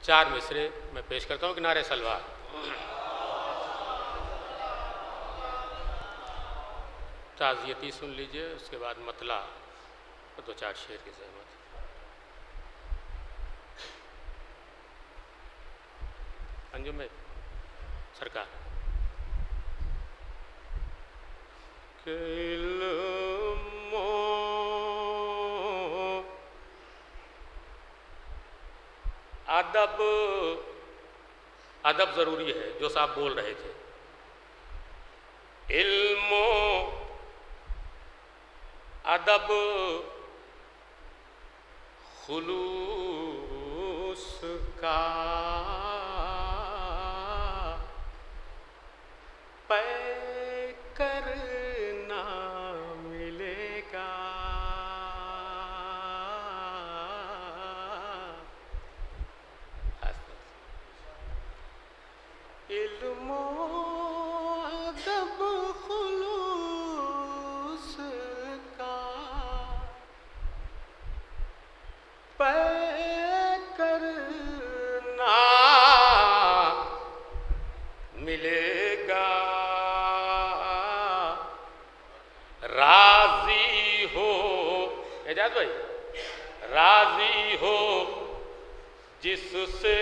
4 मिसरे मैं पेश करता हूँ कि नारे सलवार। ताज़ियती सुन लीजिए, उसके बाद मतला और 2-4 शेर की ज़हमत। अंजुम में सरकार अदब, अदब ज़रूरी है, जो साहब बोल रहे थे। इल्मो अदब खुलूस का पै करना मिलेगा। इल्मो अदब खुलूस का पै करना मिलेगा। राजी हो एजाज भाई, राजी हो जिससे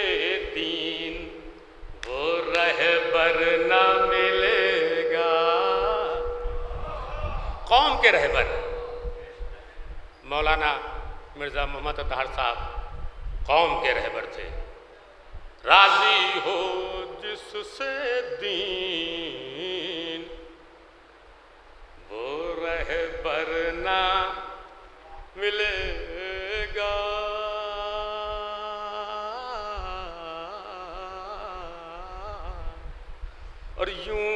दीन वो रहबर न मिलेगा। कौम के रहबर मौलाना मिर्ज़ा मोहम्मद अतहर साहब कौम के रहबर थे। राजी हो जिससे दीन वो रहबर ना मिलेगा। और यूं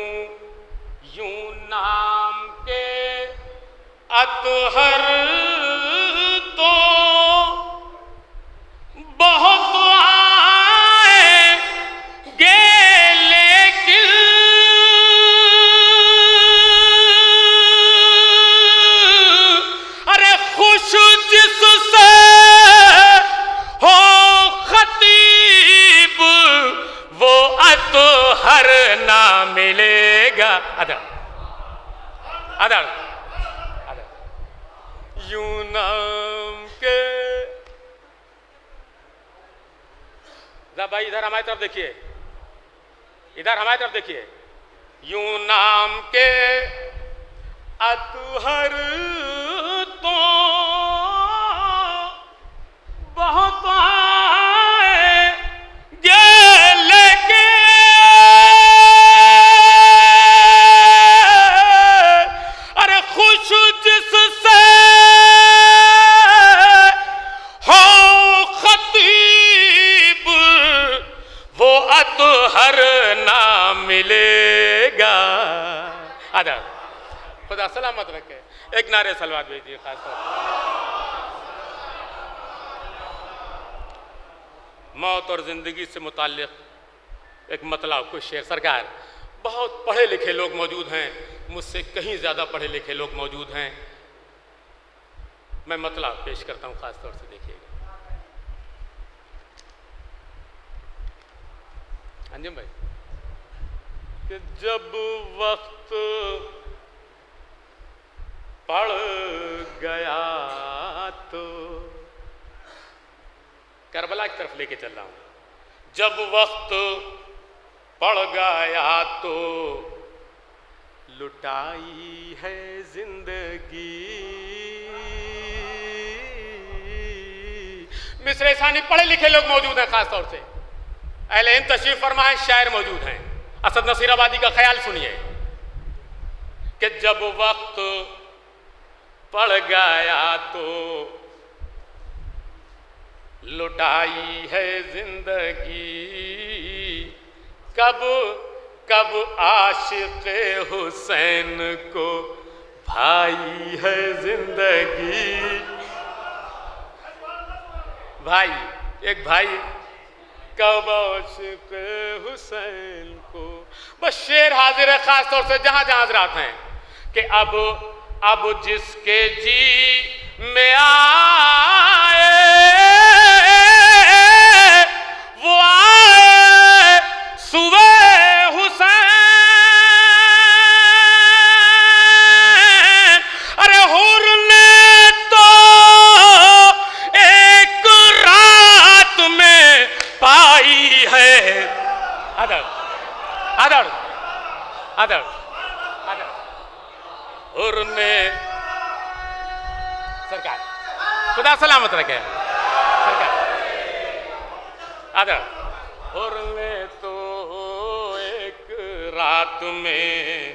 यूं नाम के अतहर तो बहुत आएंगे, लेकिन अरे खुश जिससे हो खतीब वो अतहर ना मिलेगा। अदर अदर यूं नाम के भाई इधर हमारी तरफ देखिए, इधर हमारी तरफ देखिए। यूं नाम के अतहर तो बहुत आएंगे, लेकिन अरे खुश जिससे हो खतीब वो अतहर ना मिलेगा। आदा खुदा सलामत रखे। एक नारे सलवात भेजिए खास तौर पर। मौत और जिंदगी से मुताल्लिक एक मतलब कुछ शेर। सरकार, बहुत पढ़े लिखे लोग मौजूद हैं, मुझसे कहीं ज़्यादा पढ़े लिखे लोग मौजूद हैं। मैं मतलब पेश करता हूँ, खास तौर से देखिएगा। अंजुम भाई कि जब वक्त पड़ गया तो करबला की तरफ लेके चल रहा हूं। जब वक्त पड़ गया तो लुटाई है जिंदगी। मिसरे सानी पढ़े लिखे लोग मौजूद हैं, खास तौर से अहले हिंद तशरीफ फरमा है, शायर मौजूद हैं। असद नसीराबादी का ख्याल सुनिए कि जब वक्त पड़ गया तो लुटाई है जिंदगी। कब कब आशिक़ हुसैन को भाई है जिंदगी। भाई, एक भाई कब आशिक़ हुसैन को। बस शेर हाजिर है, खास तौर से जहां जहां हज़रात हैं कि अब जिसके जी में आए वो सलामत रखे सरकार। आदर और मैं तो एक रात में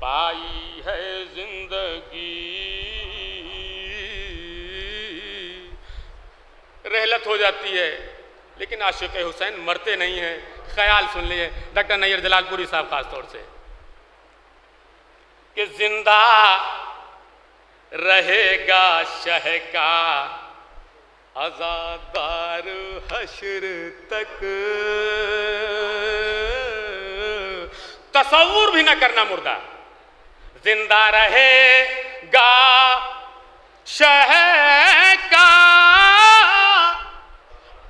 पाई है जिंदगी, रहलत हो जाती है लेकिन आशिक़ हुसैन मरते नहीं हैं। ख्याल सुन लिए डॉक्टर नैयर जलालपुरी साहब खास तौर से कि जिंदा रहेगा शह का आज़ादार हश्र तक, तसव्वुर भी न करना मुर्दा, जिंदा रहेगा शह का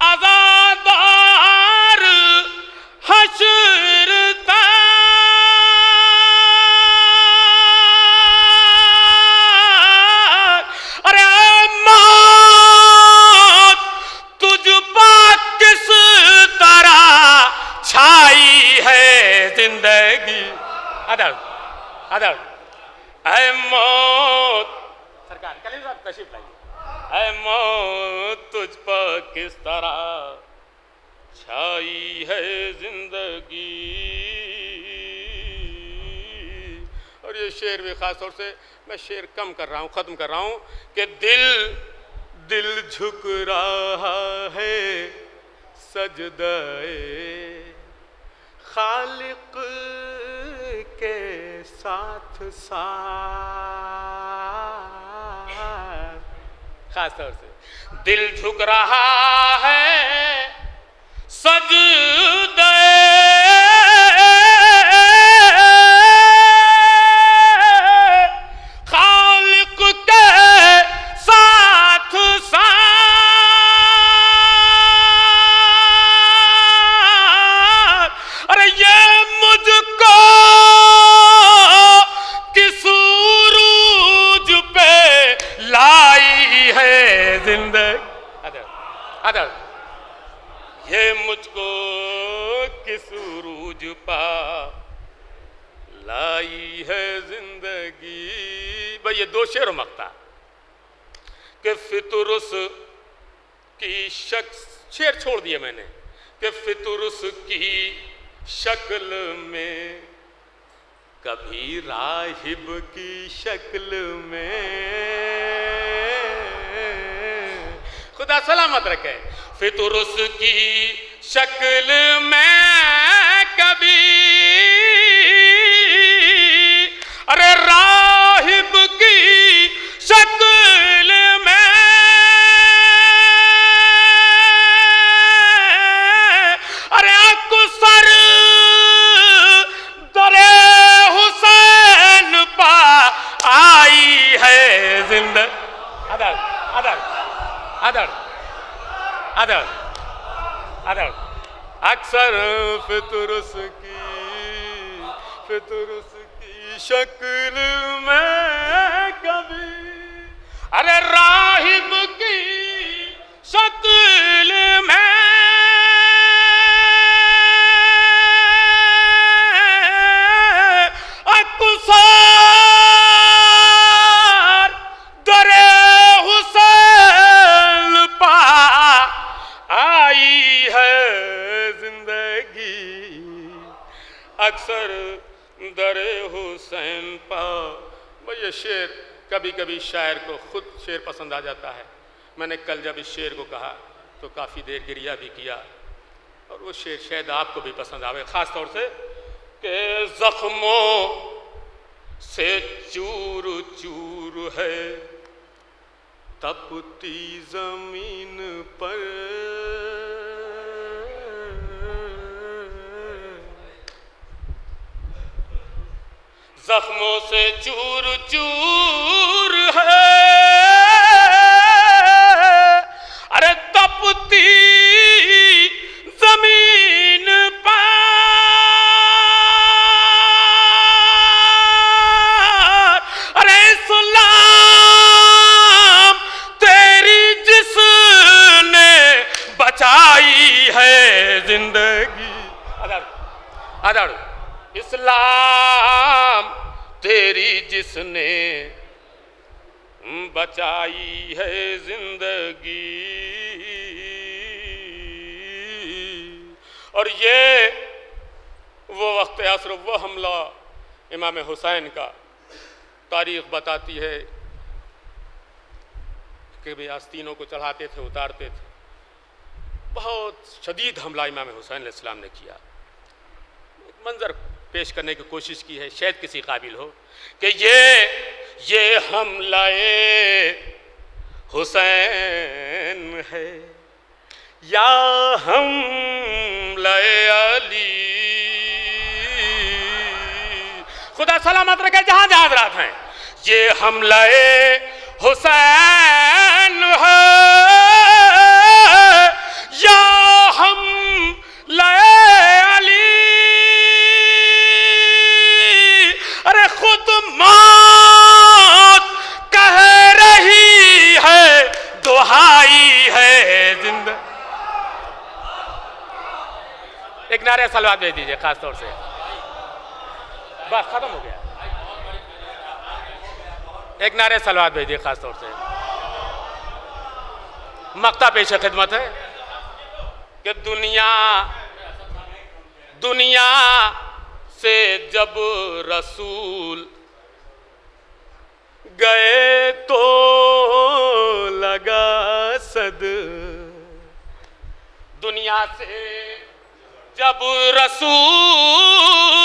आज़ादार हश्र तक। अरे मौत तुझ पर किस तरह छाई है जिंदगी। अदर अदर ऐ मौत सरकार कलीम साहब तशरीफ लाइए। ऐ मौत तुझ पर किस तरह छाई है जिंदगी। और ये शेर भी खास तौर से मैं शेर कम कर रहा हूँ, ख़त्म कर रहा हूँ कि दिल झुक रहा है सजदाए खालिक के साथ साथ। खास तौर से दिल झुक रहा है सजदे खालिक के साथ साथ। अरे ये मुझको किस उरूज पे लाई है जिंदगी। अदर ये मुझको किस उरूज पा लाई है जिंदगी। भाई ये दो शेर मक्ता कि फितुरुस की शख्स, शेर छोड़ दिए मैंने कि फितुरुस की शक्ल में कभी राहिब की शक्ल में, खुदा सलामत रखे। फितुरुस की शक्ल में कभी अरे राहिब की शक्ल में अरे अक्सर दरे हुसैन पा आई है जिंदगी। Other other other other other अक्सर फितुरुस की शक्ल में कभी अरे राहिब की शक्ल में अक्सर दरे हुसैन पा आई है जिंदगी। अक्सर दरे हुसैन पा। भाई ये शेर कभी कभी शायर को खुद शेर पसंद आ जाता है। मैंने कल जब इस शेर को कहा तो काफ़ी देर गिरिया भी किया और वो शेर शायद आपको भी पसंद आवे, ख़ास तौर से कि जख्मों से चूर चूर है तपती जमीन पर, जख्मों से चूर चूर है अरे तपती जमीन पर। अरे इस्लाम तेरी जिसने बचाई है जिंदगी। अदर इस्लाम तेरी जिसने बचाई है जिंदगी। और ये वो वक्त असर, वो हमला इमाम हुसैन का तारीख बताती है कि भी आस्तीनों को चढ़ाते थे, उतारते थे। बहुत शदीद हमला इमाम हुसैन अलैहिस्सलाम ने किया। एक मंजर पेश करने की कोशिश की है, शायद किसी काबिल हो कि ये हमलाए हुसैन है या हमलाए अली। खुदा सलामत रखे जहां जहां हज़रात हैं। ये हमलाए हुसैन है या हमलाए अली। अरे खुद मौत कह रही है, दुहाई है जिंदा। एक नारे सलवात भेज दीजिए खास तौर से। बस खत्म हो गया। एक नारे सलवात भेजिए खास तौर से। मक्ता पेश खिदमत है कि दुनिया से जब रसूल गए तो लगा सद। दुनिया से जब रसूल